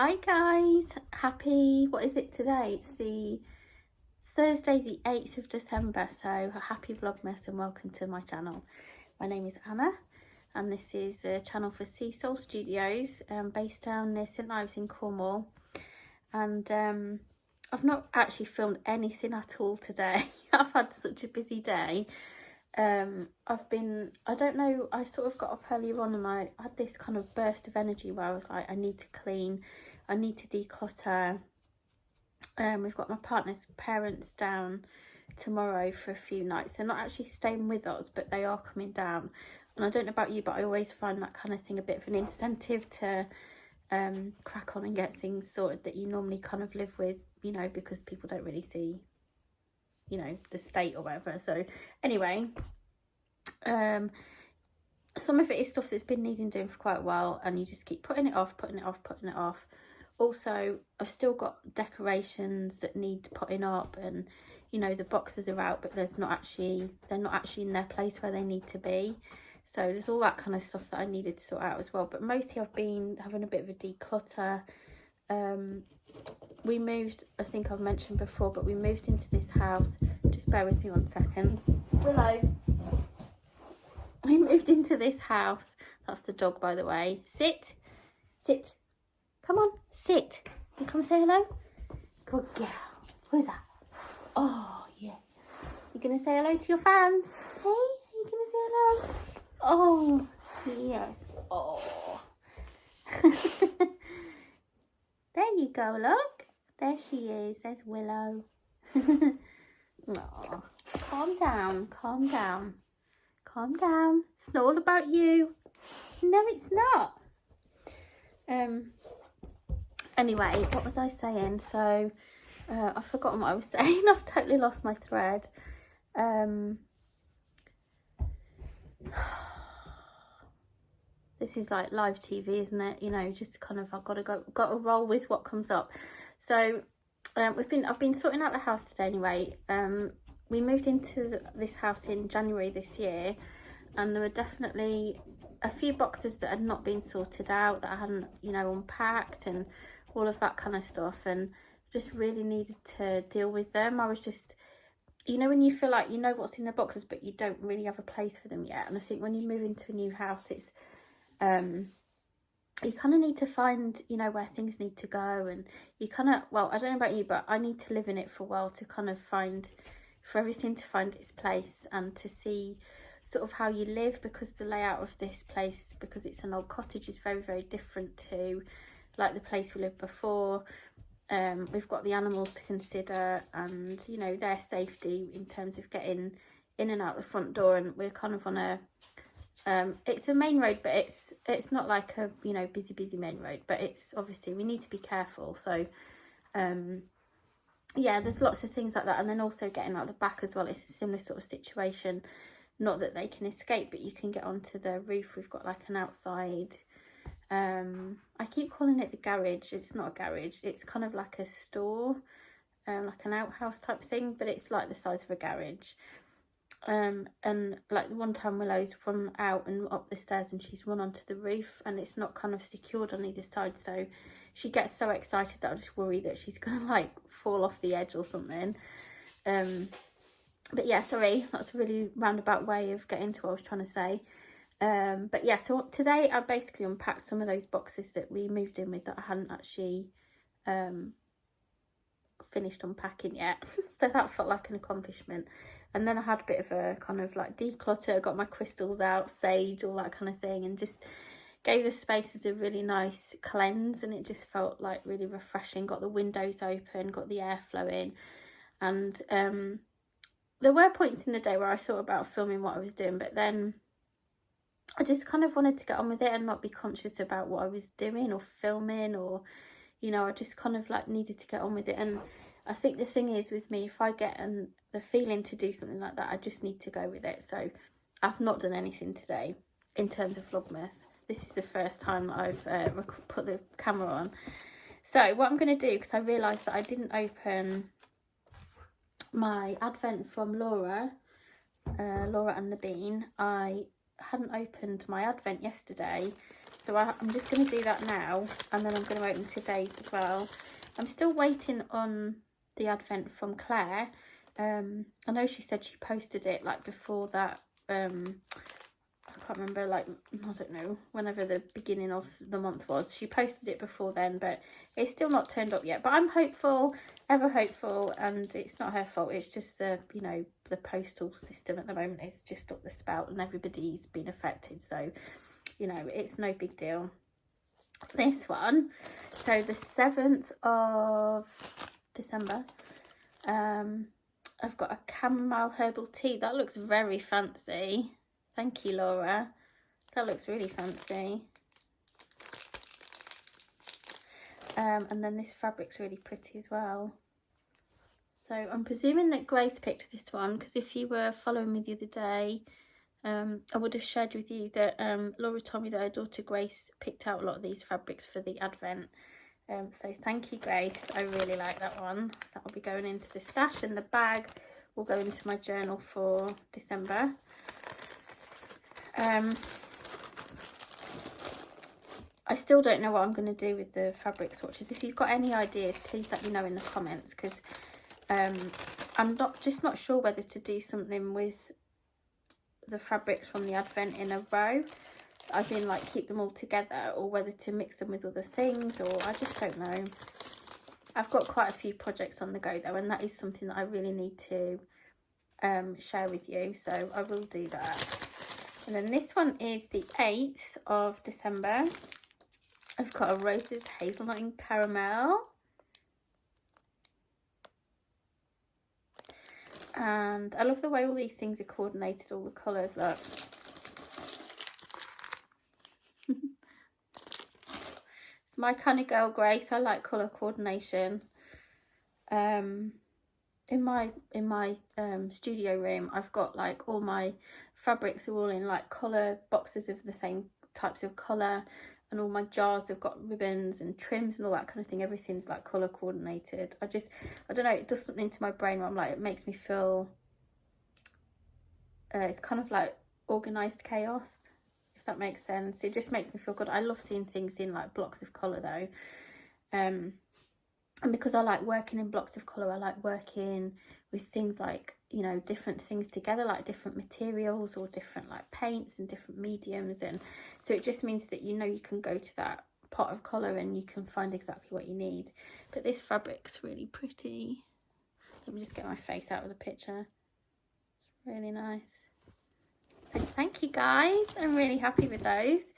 Hi guys, happy, what is it today? It's the Thursday the 8th of December, so happy Vlogmas and welcome to my channel. My name is Anna and this is a channel for Sea Soul Studios based down near St Ives in Cornwall, and I've not actually filmed anything at all today. I've had such a busy day. I don't know, I sort of got up earlier on and I had this kind of burst of energy where I was like, I need to clean, I need to declutter. We've got my partner's parents down tomorrow for a few nights. They're not actually staying with us, but they are coming down. And I don't know about you, but I always find that kind of thing a bit of an incentive to crack on and get things sorted that you normally kind of live with, you know, because people don't really see, you know, the state or whatever. So anyway, some of it is stuff that's been needing doing for quite a while and you just keep putting it off. Also, I've still got decorations that need putting up, and you know, the boxes are out, but they're not actually in their place where they need to be. So there's all that kind of stuff that I needed to sort out as well. But mostly I've been having a bit of a declutter. We moved, I think I've mentioned before, but we moved into this house. Just bear with me 1 second. Willow. We moved into this house. That's the dog, by the way. Sit. Sit. Come on, sit. You come say hello? Good girl. What is that? Oh, yeah. You going to say hello to your fans? Hey, are you going to say hello? Oh, yeah. Oh. There you go, look. There she is. There's Willow. Aw. Calm down, calm down. Calm down. It's not all about you. No, it's not. Anyway, what was I saying? So, I've forgotten what I was saying. I've totally lost my thread. This is like live TV, isn't it? You know, just kind of, I've got to roll with what comes up. So, I've been sorting out the house today anyway. We moved into this house in January this year, and there were definitely a few boxes that had not been sorted out, that I hadn't, you know, unpacked and all of that kind of stuff, and just really needed to deal with them. I was just, you know, when you feel like you know what's in the boxes but you don't really have a place for them yet. And I think when you move into a new house, it's you kind of need to find, you know, where things need to go, and you kind of, well, I don't know about you, but I need to live in it for a while to kind of find, for everything to find its place and to see sort of how you live, because the layout of this place, because it's an old cottage, is very, very different to like the place we lived before. We've got the animals to consider, and you know, their safety in terms of getting in and out the front door. And we're kind of on a it's a main road, but it's not like a, you know, busy main road, but it's obviously, we need to be careful. So yeah, there's lots of things like that. And then also getting out the back as well, it's a similar sort of situation. Not that they can escape, but you can get onto the roof. We've got like an outside, I keep calling it the garage. It's not a garage, it's kind of like a store, like an outhouse type thing, but it's like the size of a garage. And like the one time Willow's run out and up the stairs and she's run onto the roof, and it's not kind of secured on either side, so she gets so excited that I just worry that she's gonna like fall off the edge or something. But yeah, sorry, that's a really roundabout way of getting to what I was trying to say. But yeah, so today I basically unpacked some of those boxes that we moved in with that I hadn't actually finished unpacking yet. So that felt like an accomplishment. And then I had a bit of a kind of like declutter, got my crystals out, sage, all that kind of thing, and just gave the spaces a really nice cleanse, and it just felt like really refreshing. Got the windows open, got the air flowing, and there were points in the day where I thought about filming what I was doing, but then I just kind of wanted to get on with it and not be conscious about what I was doing or filming, or, you know, I just kind of like needed to get on with it. And I think the thing is with me, if I get the feeling to do something like that, I just need to go with it. So I've not done anything today in terms of Vlogmas. This is the first time that I've put the camera on. So what I'm going to do, because I realised that I didn't open my advent from Laura and the Bean. I hadn't opened my advent yesterday So I'm just going to do that now, and then I'm going to open today's as well. I'm still waiting on the advent from Claire. I know she said she posted it like before that, I can't remember, like, I don't know, whenever the beginning of the month was. She posted it before then, but it's still not turned up yet. But I'm hopeful, ever hopeful, and it's not her fault. It's just the, you know, the postal system at the moment is just up the spout and everybody's been affected. So, you know, it's no big deal. This one, so the 7th of December, I've got a chamomile herbal tea. That looks very fancy. Thank you, Laura. That looks really fancy. And then this fabric's really pretty as well. So I'm presuming that Grace picked this one, because if you were following me the other day, I would have shared with you that Laura told me that her daughter Grace picked out a lot of these fabrics for the advent. So thank you, Grace. I really like that one. That will be going into the stash, and the bag will go into my journal for December. I still don't know what I'm going to do with the fabric swatches. If you've got any ideas, please let me know in the comments, because I'm not sure whether to do something with the fabrics from the advent in a row, as in like keep them all together, or whether to mix them with other things, or I just don't know. I've got quite a few projects on the go though, and that is something that I really need to share with you, so I will do that. And then this one is the 8th of December. I've got a Roses Hazelnut and Caramel. And I love the way all these things are coordinated, all the colours, look. It's my kind of girl, Grace. I like colour coordination. In my studio room, I've got like all my fabrics are all in like colour boxes of the same types of colour, and all my jars have got ribbons and trims and all that kind of thing. Everything's like colour coordinated. I don't know, it does something to my brain where I'm like, it makes me feel it's kind of like organised chaos, if that makes sense. It just makes me feel good. I love seeing things in like blocks of colour though, and because I like working in blocks of colour, I like working with things like, you know, different things together, like different materials or different like paints and different mediums, and so it just means that, you know, you can go to that pot of colour and you can find exactly what you need. But this fabric's really pretty. Let me just get my face out of the picture. It's really nice. So thank you guys, I'm really happy with those.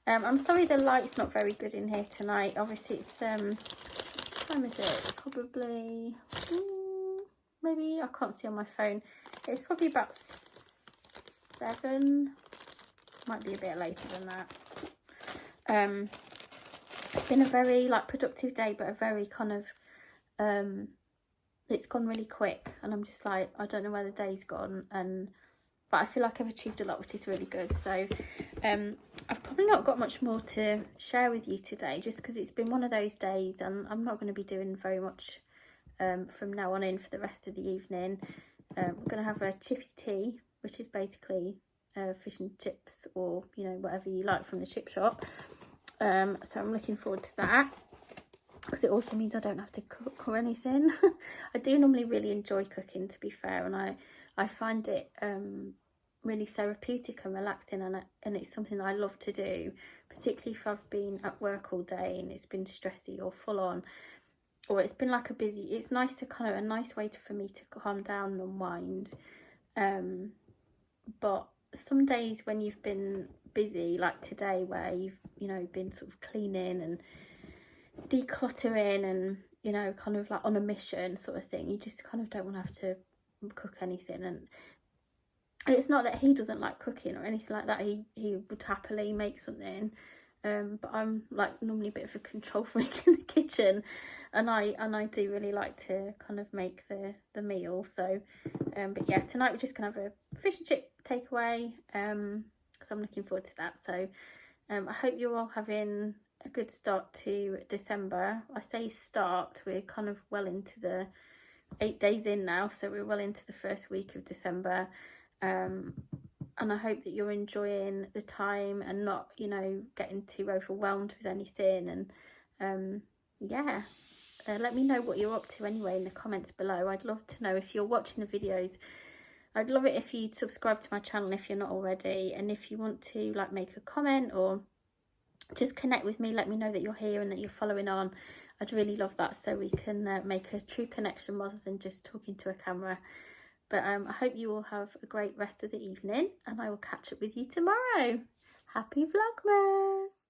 I'm sorry the light's not very good in here tonight. Obviously it's what time is it? Probably maybe, I can't see on my phone, it's probably about 7, might be a bit later than that. It's been a very like productive day, but a very kind of it's gone really quick, and I'm just like, I don't know where the day's gone, but I feel like I've achieved a lot, which is really good. So I've probably not got much more to share with you today, just because it's been one of those days, and I'm not going to be doing very much from now on in for the rest of the evening. We're going to have a chippy tea, which is basically fish and chips, or, you know, whatever you like from the chip shop. So I'm looking forward to that, because it also means I don't have to cook or anything. I do normally really enjoy cooking, to be fair, and I find it really therapeutic and relaxing, and it's something that I love to do, particularly if I've been at work all day and it's been stressy or full on, or it's been like a busy, it's nice to kind of, a nice way for me to calm down and unwind. But some days when you've been busy, like today, where you've, you know, been sort of cleaning and decluttering and, you know, kind of like on a mission sort of thing, you just kind of don't want to have to cook anything. And it's not that he doesn't like cooking or anything like that, he would happily make something, but I'm like normally a bit of a control freak in the kitchen, and I do really like to kind of make the meal. So but yeah, tonight we're just gonna have a fish and chip takeaway, so I'm looking forward to that. So I hope you're all having a good start to December. I say start, we're kind of well into the 8 days in now, so we're well into the first week of December. and I hope that you're enjoying the time and not, you know, getting too overwhelmed with anything. And yeah, let me know what you're up to anyway in the comments below. I'd love to know if you're watching the videos. I'd love it if you'd subscribe to my channel if you're not already, and if you want to like make a comment or just connect with me, let me know that you're here and that you're following on. I'd really love that, so we can make a true connection rather than just talking to a camera. But I hope you all have a great rest of the evening, and I will catch up with you tomorrow. Happy Vlogmas!